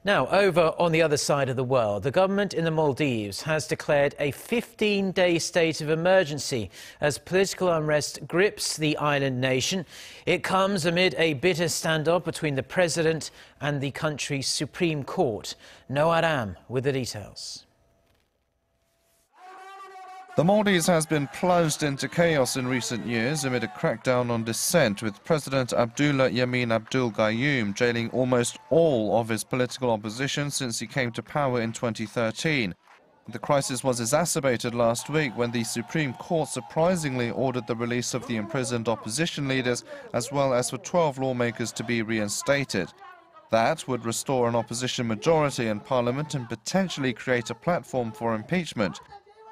Now, over on the other side of the world, the government in the Maldives has declared a 15-day state of emergency as political unrest grips the island nation. It comes amid a bitter standoff between the president and the country's Supreme Court. No Aram with the details. The Maldives has been plunged into chaos in recent years amid a crackdown on dissent, with President Abdulla Yameen Abdul Gayoom jailing almost all of his political opposition since he came to power in 2013. The crisis was exacerbated last week when the Supreme Court surprisingly ordered the release of the imprisoned opposition leaders as well as for 12 lawmakers to be reinstated. That would restore an opposition majority in parliament and potentially create a platform for impeachment.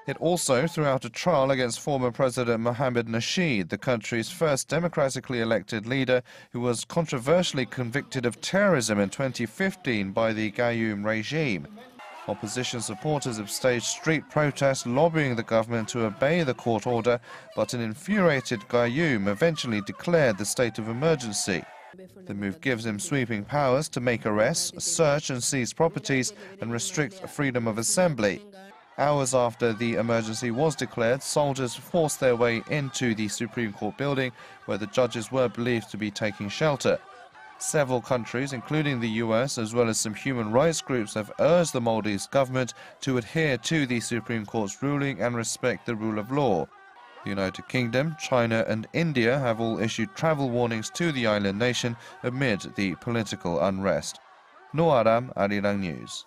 It also threw out a trial against former President Mohamed Nasheed, the country's first democratically elected leader, who was controversially convicted of terrorism in 2015 by the Gayoom regime. Opposition supporters have staged street protests lobbying the government to obey the court order, but an infuriated Gayoom eventually declared the state of emergency. The move gives him sweeping powers to make arrests, search and seize properties and restrict freedom of assembly. Hours after the emergency was declared, soldiers forced their way into the Supreme Court building, where the judges were believed to be taking shelter. Several countries, including the US, as well as some human rights groups, have urged the Maldives government to adhere to the Supreme Court's ruling and respect the rule of law. The United Kingdom, China and India have all issued travel warnings to the island nation amid the political unrest. No Aram, Arirang News.